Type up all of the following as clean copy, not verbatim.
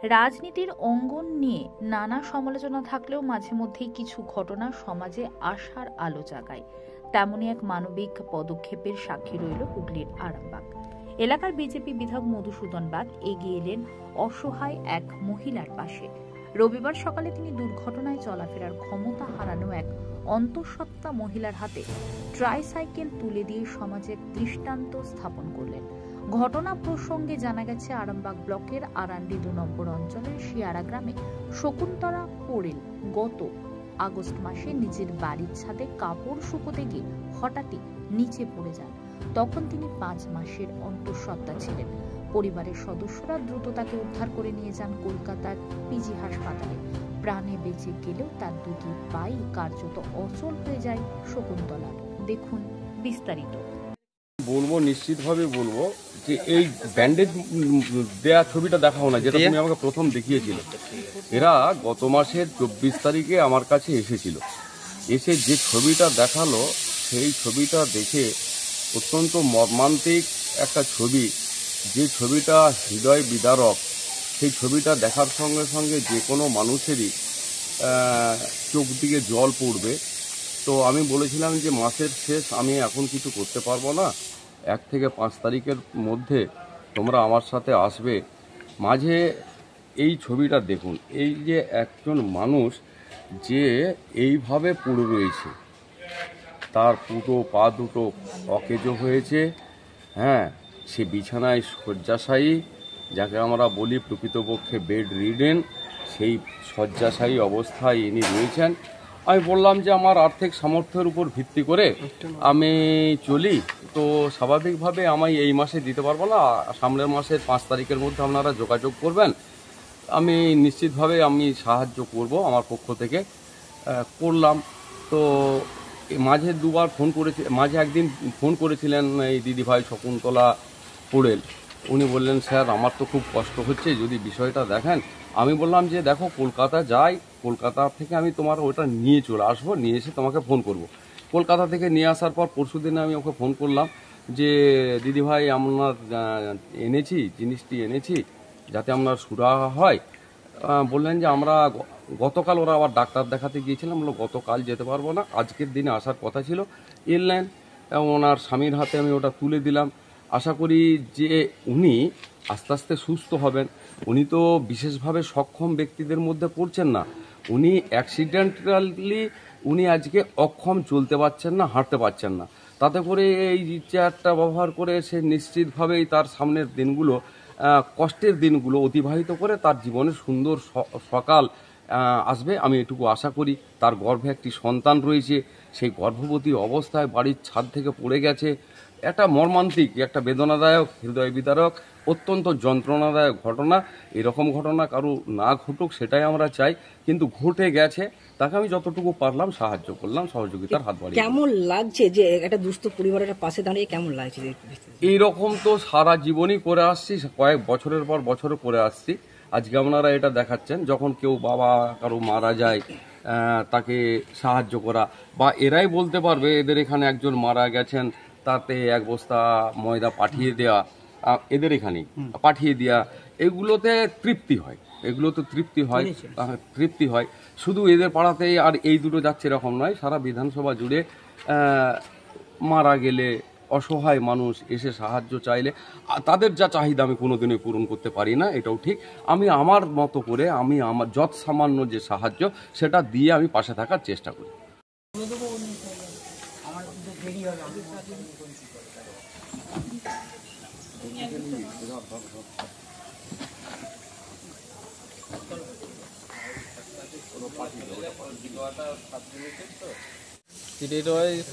রাজনীতির অঙ্গন নিয়ে নানা সমালোচনা থাকলেও মাঝে মধ্যেই কিছু ঘটনা সমাজে আশার আলো জাগায়। তেমনই এক মানবিক পদক্ষেপের সাক্ষী রইল হুগলির আরামবাগ এলাকার বিজেপি বিধায়ক মধুসূদন বাগ এগিয়ে এলেন অসহায় এক মহিলার পাশে। রবিবার সকালে তিনি দুর্ঘটনায় চলাফেরার ক্ষমতা হারানো এক অন্তঃসত্ত্বা মহিলার হাতে ট্রাইসাইকেল তুলে দিয়ে সমাজে দৃষ্টান্ত স্থাপন করলেন। ঘটনা প্রসঙ্গে জানা গেছে, আরামবাগ ব্লকের আরান্ডি 2 নম্বর অঞ্চলের শিয়ারা গ্রামে শকুন্তলা পোড়েল গত আগস্ট মাসে নিজের বাড়ির ছাদে কাপড় শুকোতে গিয়ে হঠাৎই নিচে পড়ে যান। তখন তিনি 5 মাসের অন্তঃসত্ত্বা ছিলেন। পরিবারের সদস্যরা দ্রুত তাকে উদ্ধার করে নিয়ে যান কলকাতার পিজি হাসপাতালে। প্রাণে বেঁচে গেলেও তার দুটি পাই কার্যত অচল হয়ে যায় শকুন্তলার। দেখুন বিস্তারিত। বলবো, নিশ্চিতভাবে বলবো যে এই ব্যান্ডেজ দেয়া ছবিটা দেখাও না, যেটা তুমি আমাকে প্রথম দেখিয়েছিলে। এরা গত মাসের 24 তারিখে আমার কাছে এসেছিল। এসে যে ছবিটা দেখালো, সেই ছবিটা দেখে অত্যন্ত মর্মান্তিক একটা ছবি, যে ছবিটা হৃদয় বিদারক। সেই ছবিটা দেখার সঙ্গে সঙ্গে যে কোনো মানুষেরই চোখ দিকে জল পড়বে। তো আমি বলেছিলাম যে মাসের শেষ, আমি এখন কিছু করতে পারবো না, 1 থেকে 5 তারিখের মধ্যে তোমরা আমার সাথে আসবে। মাঝে এই ছবিটা দেখুন, এই যে একজন মানুষ যে এইভাবে পড়ে রয়েছে, তার পুরো পা দুটো অকেজো হয়েছে। হ্যাঁ, সে বিছানায় শয্যাশায়ী, যাকে আমরা বলি প্রকৃতপক্ষে বেড রিডেন, সেই শয্যাশায়ী অবস্থায় ইনি রয়েছেন। আমি বললাম যে আমার আর্থিক সামর্থ্যের উপর ভিত্তি করে আমি চলি, তো স্বাভাবিকভাবে আমি এই মাসে দিতে পারবো না, সামনের মাসের 5 তারিখের মধ্যে আপনারা যোগাযোগ করবেন, আমি নিশ্চিতভাবে আমি সাহায্য করব আমার পক্ষ থেকে। করলাম। তো মাঝে 2বার ফোন করেছি, মাঝে একদিন ফোন করেছিলেন এই দিদিভাই শকুন্তলা পোড়েল। উনি বললেন, স্যার আমার তো খুব কষ্ট হচ্ছে, যদি বিষয়টা দেখেন। আমি বললাম যে দেখো, কলকাতা যাই, কলকাতা থেকে আমি তোমার ওটা নিয়ে চলে আসবো, নিয়ে এসে তোমাকে ফোন করব। কলকাতা থেকে নিয়ে আসার পর পরশু দিনে আমি ওকে ফোন করলাম যে দিদিভাই আপনার এনেছি, জিনিসটি এনেছি যাতে আপনার সুরাহা হয়। বললেন যে আমরা গতকাল, ওরা আবার ডাক্তার দেখাতে গিয়েছিলাম, বললো গতকাল যেতে পারবো না, আজকের দিনে আসার কথা ছিল। এলেন, ওনার স্বামীর হাতে আমি ওটা তুলে দিলাম। আশা করি যে উনি আস্তে আস্তে সুস্থ হবেন। উনি তো বিশেষভাবে সক্ষম ব্যক্তিদের মধ্যে পড়ছেন না, উনি অ্যাক্সিডেন্টালি উনি আজকে অক্ষম, চলতে পারছেন না, হাঁটতে পারছেন না। তাতে করে এই চেয়ারটা ব্যবহার করে সে নিশ্চিতভাবেই তার সামনের দিনগুলো, কষ্টের দিনগুলো অতিবাহিত করে তার জীবনে সুন্দর সকাল আসবে, আমি এটুকু আশা করি। তার গর্ভে একটি সন্তান রয়েছে, সেই গর্ভবতী অবস্থায় বাড়ির ছাদ থেকে পড়ে গেছে। একটা মর্মান্তিক, একটা বেদনাদায়ক, হৃদয় বিদারক, অত্যন্ত যন্ত্রণাদায়ক ঘটনা। এরকম ঘটনা কারো না ঘটুক সেটাই আমরা চাই, কিন্তু ঘটে গেছে, তাকে আমি যতটুকু পারলাম সাহায্য করলাম, সহযোগিতার হাত বাড়িয়ে। কেমন লাগছে যে একটা দুস্থ পরিবারের পাশে দাঁড়িয়ে, কেমন লাগছে? এইরকম তো সারা জীবনই করে আসছি, কয়েক বছরের পর বছর করে আসছি। আজকে আপনারা এটা দেখাচ্ছেন, যখন কেউ বাবা কারো মারা যায় তাকে সাহায্য করা, বা এরাই বলতে পারবে এদের এখানে একজন মারা গেছেন, তাতে 1 বস্তা ময়দা পাঠিয়ে দেওয়া, এদের এখানে পাঠিয়ে দেওয়া, এগুলোতে তৃপ্তি হয়, এগুলোতে তৃপ্তি হয়। শুধু এদের পাড়াতেই আর এই দুটো যাচ্ছে এরকম নয়, সারা বিধানসভা জুড়ে মারা গেলে অসহায় মানুষ এসে সাহায্য চাইলে তাদের যা চাহিদা আমি কোনোদিনই পূরণ করতে পারি না, এটাও ঠিক। আমি আমার মতো করে, আমি আমার যৎ সামান্য যে সাহায্য সেটা দিয়ে আমি পাশে থাকার চেষ্টা করি।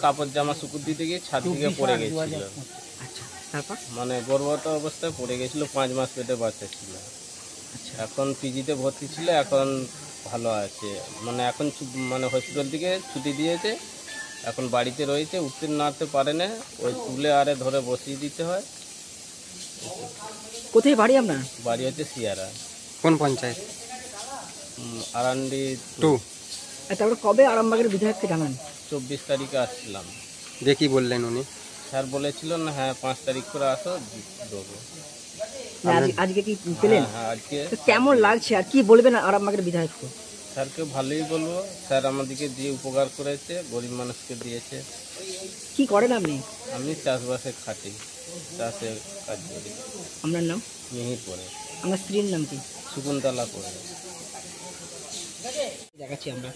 কাপড় জামা শুকুর দিতে গিয়ে ছাদ থেকে পড়ে গেছিল, মানে গর্ভবত অবস্থায় পড়ে গেছিল, 5 মাস পেটে বাচ্চা ছিল। এখন পিজিতে ভর্তি ছিল, এখন ভালো আছে, মানে এখন মানে হসপিটাল থেকে ছুটি দিয়েছে, এখন বাড়িতে রয়েছে, উঠতে নাড়তে পারে না, ওই তুলে আরে ধরে বসিয়ে দিতে হয়। কোথায় বাড়ি আপনার? বাড়ি হচ্ছে শিয়ারা। কোন পঞ্চায়েত? আরান্ডি 2। তারপরে কবে আরামবাগের বিধায়ককে জানান? 24 তারিখে আসছিলাম। দেখি বললেন উনি? স্যার বলেছিলেন হ্যাঁ 5 তারিখ করে আসো, দেবো। আজকে কি পেলেন? হ্যাঁ আজকে তো কেমন লাগছে আর কি বলবেন আরামবাগের বিধায়ককে? স্যারকে ভালোই বলবো, স্যার আমাদেরকে দিয়ে উপকার করেছে, গরিব মানুষকে দিয়েছে। কি করেন আপনি? আমি চাষবাসে খাটি, চাষে কাজ করি। আপনার নাম? মিহির পরে, আপনার স্ত্রীর নাম কি? শকুন্তলা করে। দেখাচ্ছি আমরা।